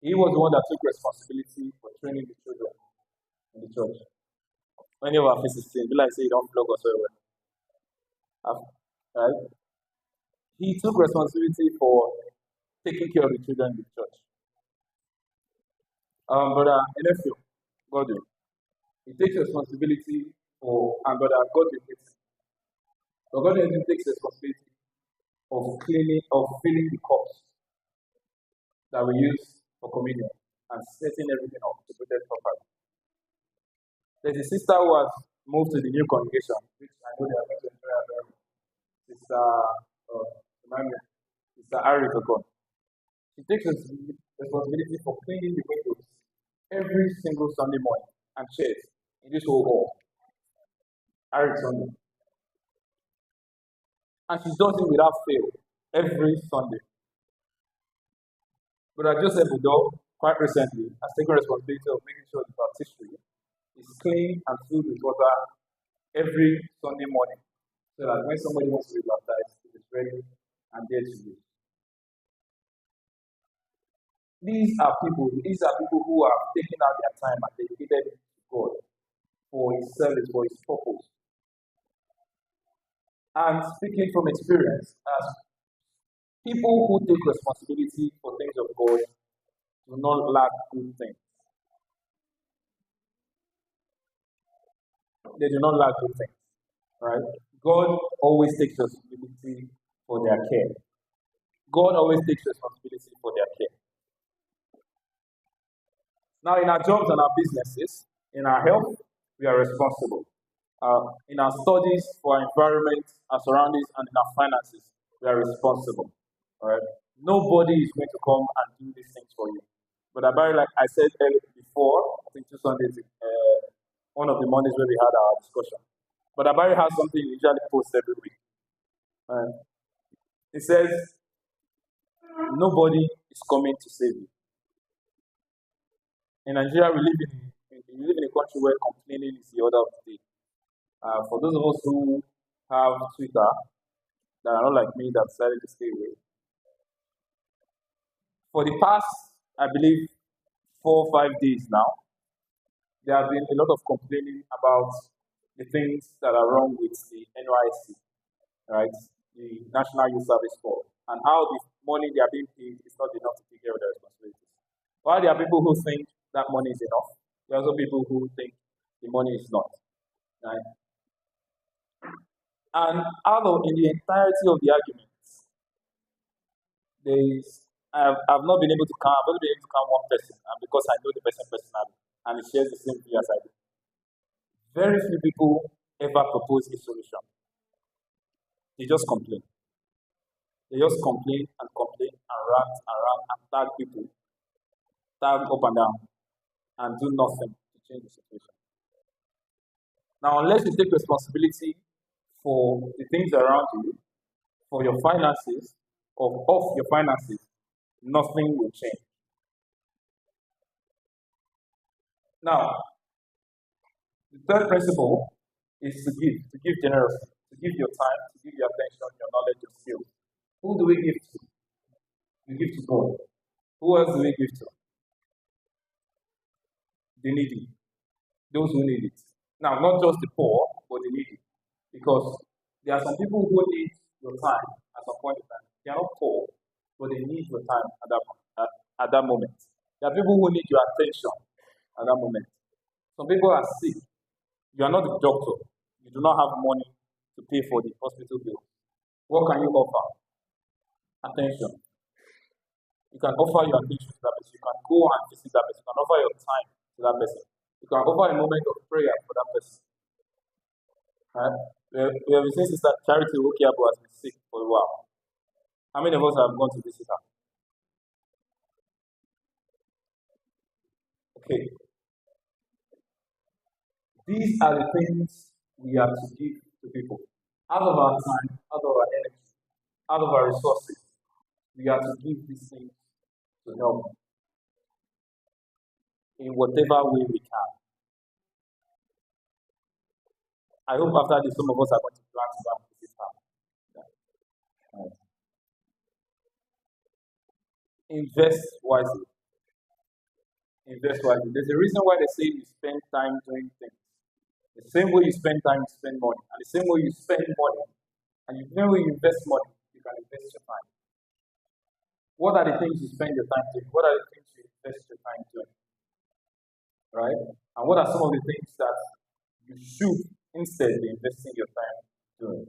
He was the one that took responsibility for training the children in the church. Many of our faces say, be like say, don't flog us very well. Right? He took responsibility for taking care of the children in the church. Brother Enefio, Godwin, he takes responsibility for, and Brother Godwin takes, but Godwin takes responsibility of cleaning, of filling the cups that we use for communion and setting everything up to put it properly. There's a sister who has moved to the new congregation, which I know they are going to enjoy her very much. Sister, Sister Ari Kokon. She takes responsibility for cleaning the windows every single Sunday morning and chairs in this whole hall. Ari Sunday. And she does it without fail every Sunday. But Joseph Udo, quite recently, has taken responsibility of making sure the baptistry is clean and filled with water every Sunday morning, so that when somebody wants to be baptized, it is ready and there to be. These are people who have taken out their time and dedicated it to God for His service, for His purpose. And speaking from experience, as people who take responsibility for things of God do not lack good things. They do not lack good things, right? God always takes responsibility for their care. God always takes responsibility for their care. Now, in our jobs and our businesses, in our health, we are responsible. In our studies, for our environment, our surroundings, and in our finances, we are responsible. All right? Nobody is going to come and do these things for you. But about, like I said earlier before, I think 2 Sundays, one of the Mondays where we had our discussion. But Abari has something he usually posts every week. It says, nobody is coming to save you. In Nigeria, we live in a country where complaining is the order of the day. For those of us who have Twitter, that are not like me, that decided to stay away. For the past, I believe, 4 or 5 days now, there have been a lot of complaining about the things that are wrong with the NYC, right? The National Youth Service Corps, and how the money they are being paid is not enough to take care of their responsibilities. While there are people who think that money is enough, there are also people who think the money is not, right? And in the entirety of the arguments, I've not been able to count. I've only been able to count one person, and because I know the person personally, and he shares the same view as I do. Very few people ever propose a solution. They just complain. They just complain and rant and tag people, tag up and down, and do nothing to change the situation. Now, unless you take responsibility for the things around you, for your finances, or of your finances, nothing will change. Now, the third principle is to give generously, to give your time, to give your attention, your knowledge, your skills. Who do we give to? We give to God. Who else do we give to? The needy, those who need it. Now, not just the poor, but the needy. Because there are some people who need your time at some point in time. They are not poor, but they need your time at that moment. There are people who need your attention at that moment. Some people are sick. You are not a doctor. You do not have money to pay for the hospital bill. What can you offer? Attention. You can offer your attention to that person. You can go and visit that person. You can offer your time to that person. You can offer a moment of prayer for that person. Right? We have seen Sister Charity Okiabo has been sick for a while. How many of us have gone to visit her? Okay. These are the things we have to give to people. Out of our time, out of our energy, out of our resources, we have to give these things to help in whatever way we can. I hope after this, some of us are going to plan to go and visit her. Yeah. Invest wisely. Invest wisely. There's a reason why they say you spend time doing things. The same way you spend time, you spend money. And the same way you spend money, and the same way you invest money, you can invest your time. What are the things you spend your time doing? What are the things you invest your time doing? Right? And what are some of the things that you should instead be investing your time doing?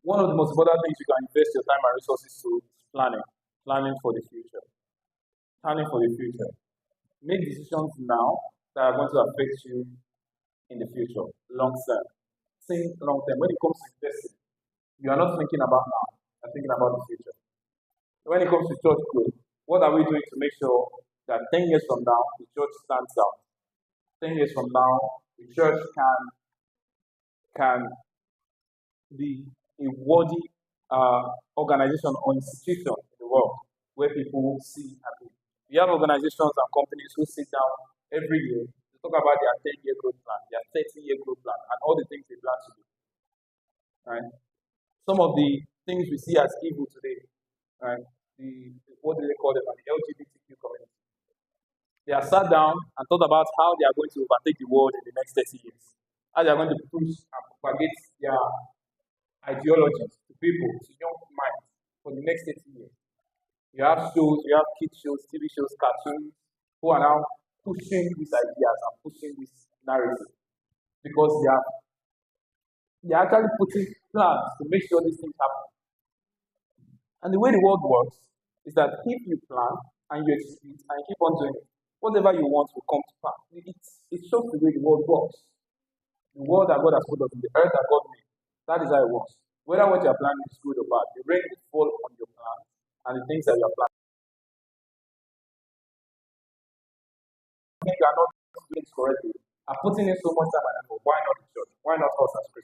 One of the most important things you can invest your time and resources to is planning. Planning for the future. Planning for the future. Make decisions now that are going to affect you in the future, long term. Think long term. When it comes to investing, you are not thinking about now, you're thinking about the future. When it comes to church growth, what are we doing to make sure that 10 years from now, the church stands out? 10 years from now, the church can be a worthy organization or institution in the world where people see happy. We have organizations and companies who sit down every year to talk about their 10-year growth plan, their 30-year growth plan, and all the things they plan to do. Right? Some of the things we see as evil today, right? What do they call them? The LGBTQ community. They are sat down and thought about how they are going to overtake the world in the next 30 years. How they are going to push and propagate their ideologies to people, to young minds for the next 30 years. You have shows, you have kids shows, TV shows, cartoons, who are now pushing these ideas and pushing this narrative because they are actually putting plans to make sure these things happen. And the way the world works is that if you plan and you execute and you keep on doing it, whatever you want will come to pass. It shows the way the world works. The world that God has put us in, the earth that God made, that is how it works. Whether what you are planning is good or bad, the rain will fall on your plans and the things that you are planning. If you are not doing it correctly, are putting in so much time and effort, why not the church? Why not us as Christians?